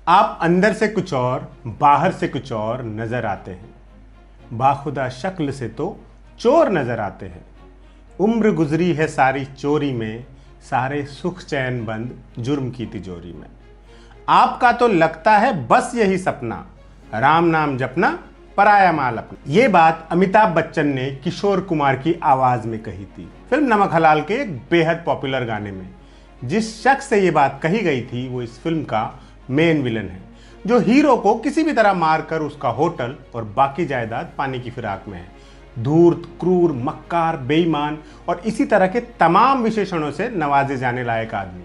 आप अंदर से कुछ और बाहर से कुछ और नजर आते हैं। बाखुदा शक्ल से तो चोर नजर आते हैं। उम्र गुजरी है सारी चोरी में, सारे सुख चैन बंद जुर्म की तिजोरी में। आपका तो लगता है बस यही सपना, राम नाम जपना पराया माल अपना। ये बात अमिताभ बच्चन ने किशोर कुमार की आवाज में कही थी फिल्म नमक हलाल के एक बेहद पॉपुलर गाने में। जिस शख्स से ये बात कही गई थी वो इस फिल्म का मेन विलन है, जो हीरो को किसी भी तरह मारकर उसका होटल और बाकी जायदाद पाने की फिराक में है। धूर्त, क्रूर, मक्कार, बेईमान और इसी तरह के तमाम विशेषणों से नवाजे जाने लायक आदमी।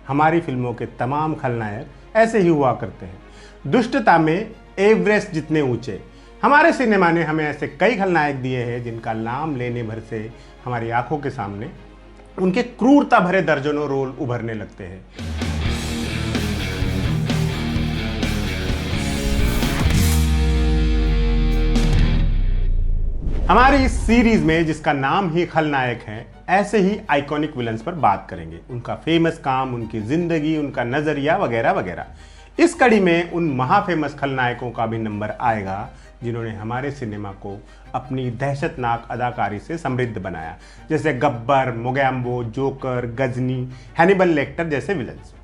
हमारी फिल्मों के तमाम खलनायक ऐसे ही हुआ करते हैं, दुष्टता में एवरेस्ट जितने ऊंचे। हमारे सिनेमा ने हमें ऐसे कई खलनायक दिए हैं जिनका नाम लेने भर से हमारी आंखों के सामने उनके क्रूरता भरे दर्जनों रोल उभरने लगते हैं। हमारी इस सीरीज में जिसका नाम ही खलनायक है, ऐसे ही आइकॉनिक विलन्स पर बात करेंगे, उनका फेमस काम, उनकी जिंदगी, उनका नजरिया वगैरह वगैरह। इस कड़ी में उन महाफेमस खलनायकों का भी नंबर आएगा जिन्होंने हमारे सिनेमा को अपनी दहशतनाक अदाकारी से समृद्ध बनाया, जैसे Gabbar, Mogambo, Joker, Ghajini, Hannibal Lecter जैसे विलन्स।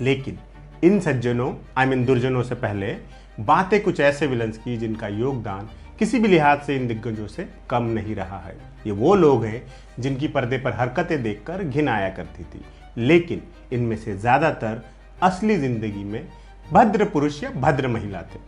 लेकिन इन सज्जनों दुर्जनों से पहले बातें कुछ ऐसे विलन्स की जिनका योगदान किसी भी लिहाज से इन दिग्गजों से कम नहीं रहा है। ये वो लोग हैं जिनकी पर्दे पर हरकतें देखकर घिन आया करती थी, लेकिन इनमें से ज्यादातर असली जिंदगी में भद्र पुरुष या भद्र महिला थे।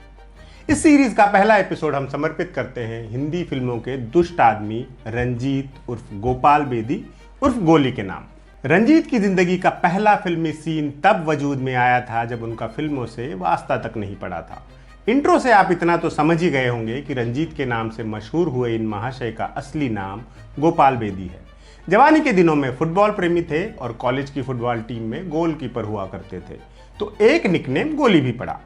इस सीरीज का पहला एपिसोड हम समर्पित करते हैं हिंदी फिल्मों के दुष्ट आदमी रंजीत उर्फ गोपाल बेदी उर्फ गोली के नाम। रंजीत की जिंदगी का पहला फिल्मी सीन तब वजूद में आया था जब उनका फिल्मों से वास्ता तक नहीं पड़ा था। इंट्रो से आप इतना तो समझ ही गए होंगे कि रंजीत के नाम से मशहूर हुए इन महाशय का असली नाम गोपाल बेदी है। जवानी के दिनों में फुटबॉल प्रेमी थे और कॉलेज की फुटबॉल टीम में गोलकीपर हुआ करते थे, तो एक निकनेम गोली भी पड़ा।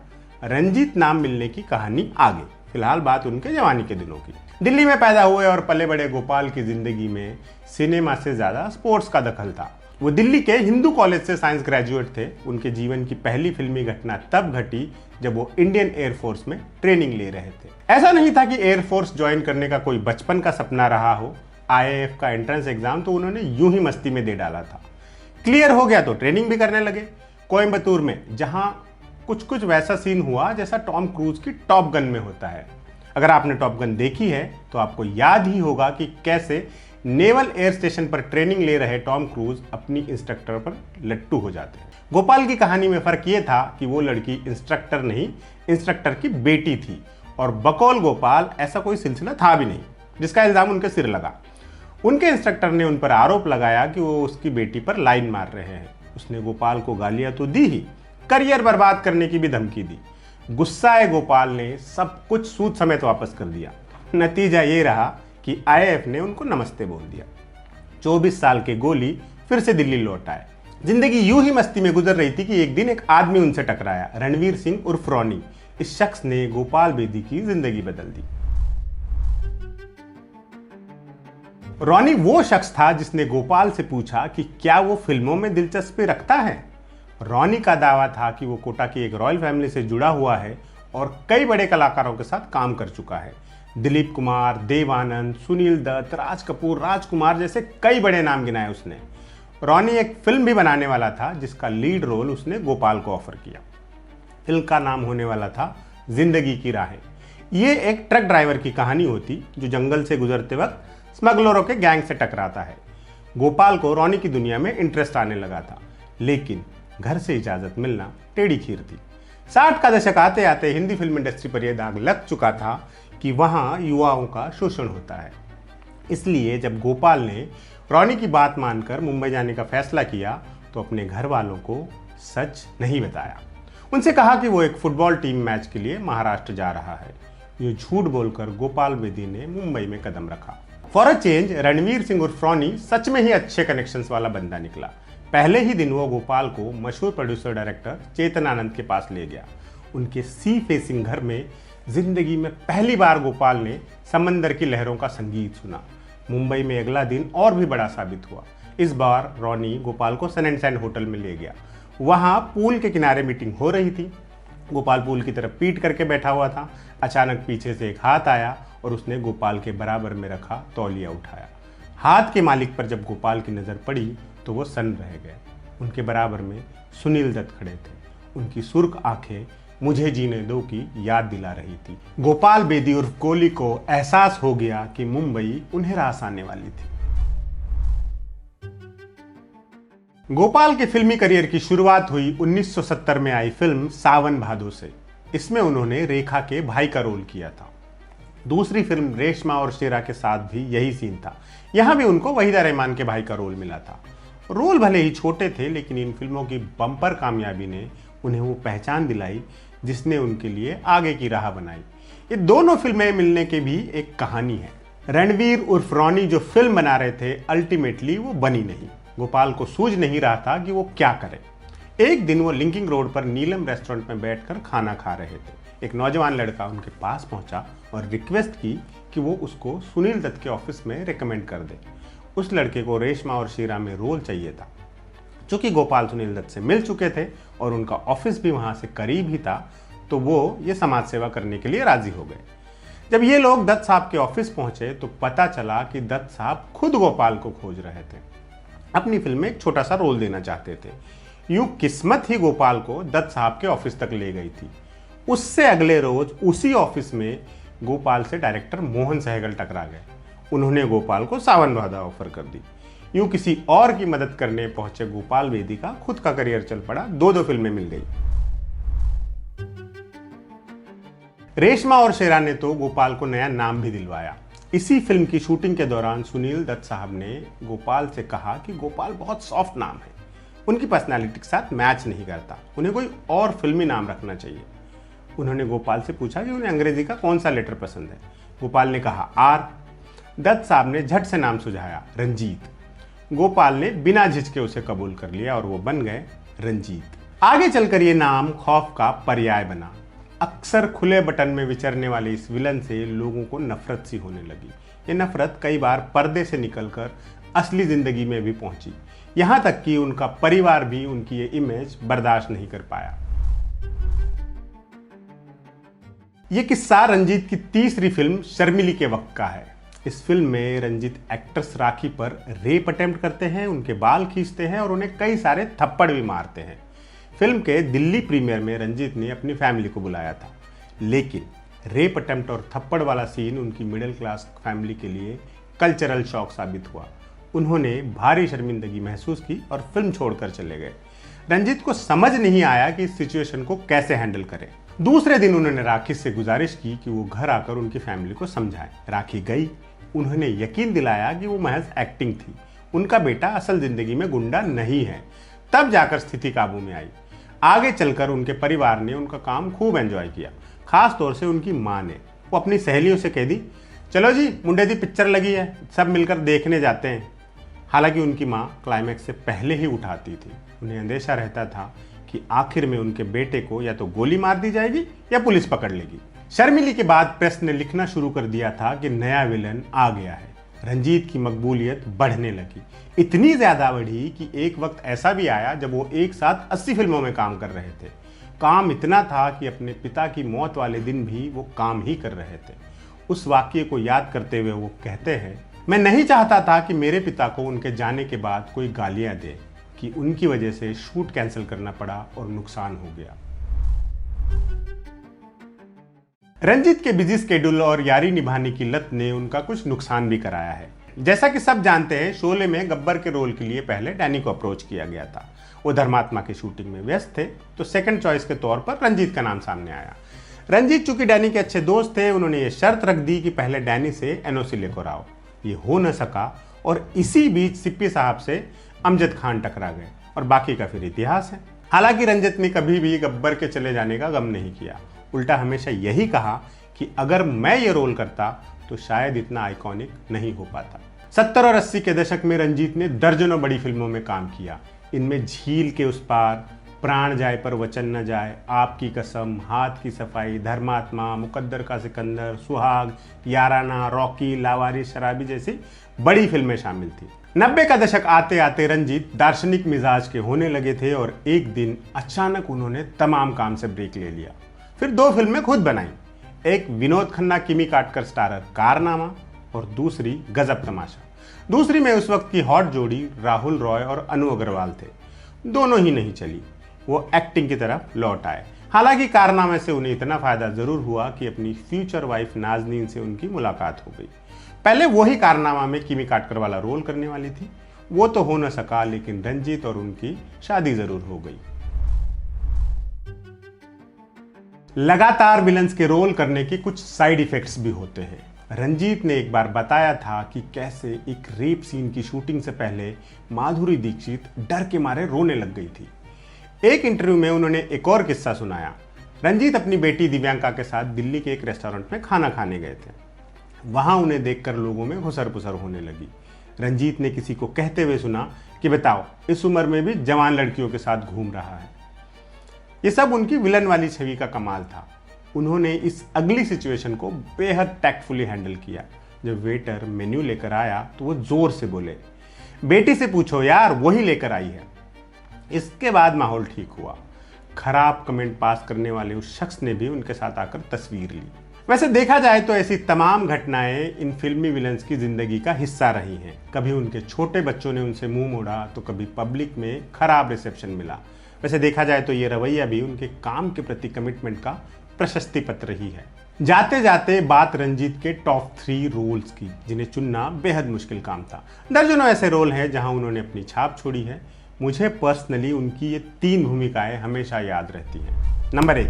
रंजीत नाम मिलने की कहानी आगे, फिलहाल बात उनके जवानी के दिनों की। दिल्ली में पैदा हुए और पले बड़े गोपाल की जिंदगी में सिनेमा से ज्यादा स्पोर्ट्स का दखल था। वो दिल्ली के हिंदू कॉलेज से साइंस ग्रेजुएट थे। उनके जीवन की पहली फिल्मी घटना तब घटी जब वो इंडियन एयरफोर्स में ट्रेनिंग ले रहे थे। ऐसा नहीं था कि एयरफोर्स ज्वाइन करने का कोई बचपन का सपना रहा हो। आईएएफ का एंट्रेंस एग्जाम तो उन्होंने यूं ही मस्ती में दे डाला था। क्लियर हो गया तो ट्रेनिंग भी करने लगे कोयम्बतूर में, जहां कुछ कुछ वैसा सीन हुआ जैसा टॉम क्रूज की टॉप गन में होता है। अगर आपने टॉप गन देखी है तो आपको याद ही होगा कि कैसे नेवल एयर स्टेशन पर ट्रेनिंग ले रहे टॉम क्रूज अपनी इंस्ट्रक्टर पर लट्टू हो जाते हैं। गोपाल की कहानी में फर्क यह था कि वो लड़की इंस्ट्रक्टर नहीं, इंस्ट्रक्टर की बेटी थी, और बकौल गोपाल ऐसा कोई सिलसिला था भी नहीं जिसका इल्जाम उनके सिर लगा। उनके इंस्ट्रक्टर ने उन पर आरोप लगाया कि वो उसकी बेटी पर लाइन मार रहे हैं। उसने गोपाल को गालियां तो दी ही, करियर बर्बाद करने की भी धमकी दी। गुस्साए गोपाल ने सब कुछ सूद समेत वापस कर दिया। नतीजा ये रहा कि आईएएफ ने उनको नमस्ते बोल दिया। 24 साल के गोली फिर से दिल्ली लौट आए। जिंदगी यूं ही मस्ती में गुजर रही थी कि एक दिन एक आदमी उनसे टकराया, रणवीर सिंह उर्फ रॉनी। इस शख्स ने गोपाल बेदी की जिंदगी बदल दी। रॉनी वो शख्स था जिसने गोपाल से पूछा कि क्या वो फिल्मों में दिलचस्पी रखता है। रॉनी का दावा था कि वो कोटा की एक रॉयल फैमिली से जुड़ा हुआ है और कई बड़े कलाकारों के साथ काम कर चुका है। दिलीप कुमार, देव आनंद, सुनील दत्त, राज कपूर, राजकुमार जैसे कई बड़े नाम गिनाए उसने। रॉनी एक फिल्म भी बनाने वाला था जिसका लीड रोल उसने गोपाल को ऑफर किया। फिल्म का नाम होने वाला था जिंदगी की राहें। ये एक ट्रक ड्राइवर की कहानी होती जो जंगल से गुजरते वक्त स्मगलरों के गैंग से टकराता है। गोपाल को रॉनी की दुनिया में इंटरेस्ट आने लगा था, लेकिन घर से इजाजत मिलना टेढ़ी खीर थी। 60 का दशक आते आते हिंदी फिल्म इंडस्ट्री पर यह दाग लग चुका था कि वहां युवाओं का शोषण होता है। इसलिए जब गोपाल ने रॉनी की बात मानकर मुंबई जाने का फैसला किया तो अपने घर वालों को सच नहीं बताया। उनसे कहा कि वो एक फुटबॉल टीम मैच के लिए महाराष्ट्र जा रहा है। ये झूठ बोलकर गोपाल बेदी ने मुंबई में कदम रखा। For a change Ranveer Singh उर्फ रॉनी सच में ही अच्छे कनेक्शंस वाला बंदा निकला। पहले ही दिन वो गोपाल को मशहूर प्रोड्यूसर डायरेक्टर चेतन आनंद के पास ले गया। उनके सी फेसिंग घर में जिंदगी में पहली बार गोपाल ने समंदर की लहरों का संगीत सुना। मुंबई में अगला दिन और भी बड़ा साबित हुआ। इस बार रॉनी गोपाल को सन एंड सैंड होटल में ले गया। वहां पूल के किनारे मीटिंग हो रही थी। गोपाल पूल की तरफ पीठ करके बैठा हुआ था। अचानक पीछे से एक हाथ आया और उसने गोपाल के बराबर में रखा तौलिया उठाया। हाथ के मालिक पर जब गोपाल की नज़र पड़ी तो वो सन्न रह गए। उनके बराबर में सुनील दत्त खड़े थे। उनकी सुर्ख आंखें मुझे जीने दो की याद दिला रही थी। गोपाल बेदी उर्फ कोहली को एहसास हो गया कि मुंबई उन्हें रास आने वाली थी। गोपाल के फिल्मी करियर की शुरुआत हुई 1970 में आई फिल्म सावन भादो से। इसमें उन्होंने रेखा के भाई का रोल किया था। दूसरी फिल्म रेशमा और शेरा के साथ भी यही सीन था। यहां भी उनको वहीदा रहमान के भाई का रोल मिला था। रोल भले ही छोटे थे, लेकिन इन फिल्मों की बम्पर कामयाबी ने उन्हें वो पहचान दिलाई जिसने उनके लिए आगे की राह बनाई। ये दोनों फिल्में मिलने की भी एक कहानी है। रणवीर उर्फ रॉनी जो फिल्म बना रहे थे, अल्टीमेटली वो बनी नहीं। गोपाल को सूझ नहीं रहा था कि वो क्या करे। एक दिन वो लिंकिंग रोड पर नीलम रेस्टोरेंट में बैठकर खाना खा रहे थे। एक नौजवान लड़का उनके पास पहुंचा और रिक्वेस्ट की कि वो उसको सुनील दत्त के ऑफिस में रिकमेंड कर दे। उस लड़के को रेशमा और शेरा में रोल चाहिए था। चूंकि गोपाल सुनील दत्त से मिल चुके थे और उनका ऑफिस भी वहां से करीब ही था, तो वो ये समाज सेवा करने के लिए राजी हो गए। जब ये लोग दत्त साहब के ऑफिस पहुंचे तो पता चला कि दत्त साहब खुद गोपाल को खोज रहे थे। अपनी फिल्म में एक छोटा सा रोल देना चाहते थे। यूं किस्मत ही गोपाल को दत्त साहब के ऑफिस तक ले गई थी। उससे अगले रोज उसी ऑफिस में गोपाल से डायरेक्टर मोहन सहगल टकरा गए। उन्होंने गोपाल को सावन भादो ऑफर कर दी। यूं किसी और की मदद करने पहुंचे गोपाल बेदी का खुद का करियर चल पड़ा। दो फिल्में मिल गई। रेशमा और शेरा ने तो गोपाल को नया नाम भी दिलवाया। इसी फिल्म की शूटिंग के दौरान सुनील दत्त साहब ने गोपाल से कहा कि गोपाल बहुत सॉफ्ट नाम है, उनकी पर्सनालिटी के साथ मैच नहीं करता, उन्हें कोई और फिल्मी नाम रखना चाहिए। उन्होंने गोपाल से पूछा कि उन्हें अंग्रेजी का कौन सा लेटर पसंद है। गोपाल ने कहा आर। दत्त साहब ने झट से नाम सुझाया, रंजीत। गोपाल ने बिना झिझके उसे कबूल कर लिया और वो बन गए रंजीत। आगे चलकर ये नाम खौफ का पर्याय बना। अक्सर खुले बटन में विचरने वाले इस विलन से लोगों को नफरत सी होने लगी। ये नफरत कई बार पर्दे से निकलकर असली जिंदगी में भी पहुंची। यहां तक कि उनका परिवार भी उनकी ये इमेज बर्दाश्त नहीं कर पाया। ये किस्सा रंजीत की तीसरी फिल्म शर्मिली के वक्त का है। इस फिल्म में रंजीत एक्ट्रेस राखी पर रेप अटेम्प्ट करते हैं, उनके बाल खींचते हैं और उन्हें कई सारे थप्पड़ भी मारते हैं। फिल्म के दिल्ली प्रीमियर में रंजीत ने अपनी फैमिली को बुलाया था, लेकिन रेप अटेम्प्ट और थप्पड़ वाला सीन उनकी मिडिल क्लास फैमिली के लिए कल्चरल शॉक साबित हुआ। उन्होंने भारी शर्मिंदगी महसूस की और फिल्म छोड़कर चले गए। रंजीत को समझ नहीं आया कि इस सिचुएशन को कैसे हैंडल करें। दूसरे दिन उन्होंने राखी से गुजारिश की कि वो घर आकर उनकी फैमिली को समझाए। राखी गई। उन्होंने यकीन दिलाया कि वो महज एक्टिंग थी, उनका बेटा असल जिंदगी में गुंडा नहीं है। तब जाकर स्थिति काबू में आई। आगे चलकर उनके परिवार ने उनका काम खूब एंजॉय किया, खास तौर से उनकी माँ ने। वो अपनी सहेलियों से कह दी, चलो जी मुंडे दी पिक्चर लगी है, सब मिलकर देखने जाते हैं। हालांकि उनकी माँ क्लाइमैक्स से पहले ही उठाती थी। उन्हें अंदेशा रहता था कि आखिर में उनके बेटे को या तो गोली मार दी जाएगी या पुलिस पकड़ लेगी। शर्मिली के बाद प्रेस ने लिखना शुरू कर दिया था कि नया विलन आ गया है। रंजीत की मकबूलियत बढ़ने लगी, इतनी ज्यादा बढ़ी कि एक वक्त ऐसा भी आया जब वो एक साथ 80 फिल्मों में काम कर रहे थे। काम इतना था कि अपने पिता की मौत वाले दिन भी वो काम ही कर रहे थे। उस वाक्य को याद करते हुए वो कहते हैं, मैं नहीं चाहता था कि मेरे पिता को उनके जाने के बाद कोई गालियां दे कि उनकी वजह से शूट कैंसिल करना पड़ा और नुकसान हो गया। रंजीत के बिजी स्केड्यूल और यारी निभाने की लत ने उनका कुछ नुकसान भी कराया है। जैसा कि सब जानते हैं, शोले में गब्बर के रोल के लिए पहले डैनी को अप्रोच किया गया था। वो धर्मात्मा की शूटिंग में व्यस्त थे, तो सेकंड चॉइस के तौर पर रंजीत का नाम सामने आया। रंजीत चूंकि डैनी के अच्छे दोस्त थे, उन्होंने ये शर्त रख दी कि पहले डैनी से एनओसी लेकर आओ। ये हो न सका और इसी बीच सिप्पी साहब से अमजद खान टकरा गए और बाकी का फिर इतिहास है। हालांकि रंजीत ने कभी भी गब्बर के चले जाने का गम नहीं किया, उल्टा हमेशा यही कहा कि अगर मैं ये रोल करता तो शायद इतना आइकॉनिक नहीं हो पाता। 70 और 80 के दशक में रंजीत ने दर्जनों बड़ी फिल्मों में काम किया। इनमें झील के उस पार, प्राण जाए पर वचन न जाए, आपकी कसम, हाथ की सफाई, धर्मात्मा, मुकद्दर का सिकंदर, सुहाग, याराना, रॉकी, लावारिस, शराबी जैसी बड़ी फिल्में शामिल थी। 90 का दशक आते आते रंजीत दार्शनिक मिजाज के होने लगे थे और एक दिन अचानक उन्होंने तमाम काम से ब्रेक ले लिया। फिर 2 फिल्में खुद बनाई, एक विनोद खन्ना किमी काटकर स्टारर कारनामा और दूसरी गजब तमाशा। दूसरी में उस वक्त की हॉट जोड़ी राहुल रॉय और अनु अग्रवाल थे। दोनों ही नहीं चली, वो एक्टिंग की तरफ लौट आए। हालांकि कारनामे से उन्हें इतना फायदा जरूर हुआ कि अपनी फ्यूचर वाइफ नाजनीन से उनकी मुलाकात हो गई। पहले वही कारनामा में किमी काटकर वाला रोल करने वाली थी, वो तो हो न सका, लेकिन रंजीत और उनकी शादी जरूर हो गई। लगातार विलन्स के रोल करने के कुछ साइड इफेक्ट्स भी होते हैं। रंजीत ने एक बार बताया था कि कैसे एक रेप सीन की शूटिंग से पहले माधुरी दीक्षित डर के मारे रोने लग गई थी। एक इंटरव्यू में उन्होंने एक और किस्सा सुनाया। रंजीत अपनी बेटी दिव्यांका के साथ दिल्ली के एक रेस्टोरेंट में खाना खाने गए थे। वहां उन्हें देखकर लोगों में घुसर पुसर होने लगी। रंजीत ने किसी को कहते हुए सुना कि बताओ, इस उम्र में भी जवान लड़कियों के साथ घूम रहा है। ये सब उनकी विलन वाली छवि का कमाल था। उन्होंने इस अगली सिचुएशन को बेहद टैक्टफुली हैंडल किया। जब वेटर मेन्यू लेकर आया तो वो जोर से बोले, बेटी से पूछो यार, वही लेकर आई है। इसके बाद माहौल ठीक हुआ। खराब कमेंट पास करने वाले उस शख्स ने भी उनके साथ आकर तस्वीर ली। वैसे देखा जाए तो ऐसी तमाम घटनाएं इन फिल्मी विलन्स की जिंदगी का हिस्सा रही हैं। कभी उनके छोटे बच्चों ने उनसे मुंह मोड़ा तो कभी पब्लिक में खराब रिसेप्शन मिला। वैसे देखा जाए तो ये रवैया भी उनके काम के प्रति कमिटमेंट का प्रशस्ति पत्र ही है। जाते जाते बात रंजीत के टॉप 3 रोल्स की, जिन्हें चुनना बेहद मुश्किल काम था। दर्जनों ऐसे रोल हैं जहां उन्होंने अपनी छाप छोड़ी है। मुझे पर्सनली उनकी ये 3 भूमिकाएं हमेशा याद रहती हैं। नंबर 1,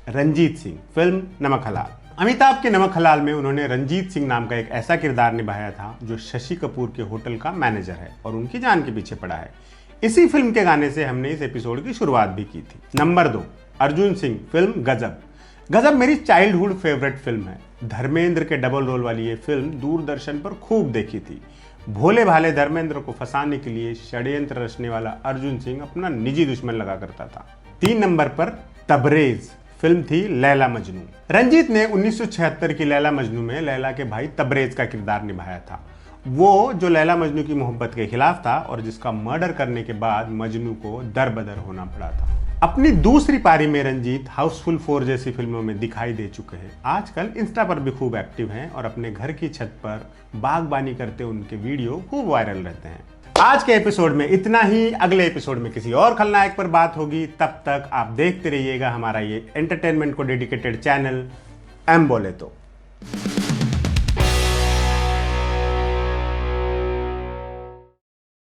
रंजीत सिंह, फिल्म नमक हलाल। अमिताभ के नमक हलाल में उन्होंने रंजीत सिंह नाम का एक ऐसा किरदार निभाया था जो शशि कपूर के होटल का मैनेजर है और उनकी जान के पीछे पड़ा है। इसी फिल्म के गाने से हमने इस एपिसोड की शुरुआत भी की थी। नंबर 2, अर्जुन सिंह, फिल्म गजब। गजब मेरी चाइल्डहुड फेवरेट फिल्म है। धर्मेंद्र के डबल रोल वाली ये फिल्म दूरदर्शन पर खूब देखी थी। भोले भाले धर्मेंद्र को फंसाने के लिए षड्यंत्र रचने वाला अर्जुन सिंह अपना निजी दुश्मन लगा करता था। 3 नंबर पर तबरेज, फिल्म थी लैला मजनू। रंजीत ने 1976 की लैला मजनू में लैला के भाई तबरेज का किरदार निभाया था। वो जो लैला मजनू की मोहब्बत के खिलाफ था और जिसका मर्डर करने के बाद मजनू को दरबदर होना पड़ा था। अपनी दूसरी पारी में रंजीत हाउसफुल 4 जैसी फिल्मों में दिखाई दे चुके हैं। आजकल इंस्टा पर भी खूब एक्टिव हैं और अपने घर की छत पर बागबानी करते उनके वीडियो खूब वायरल रहते हैं। आज के एपिसोड में इतना ही। अगले एपिसोड में किसी और खलनायक पर बात होगी। तब तक आप देखते रहिएगा हमारा ये एंटरटेनमेंट को डेडिकेटेड चैनल एम बोले तो।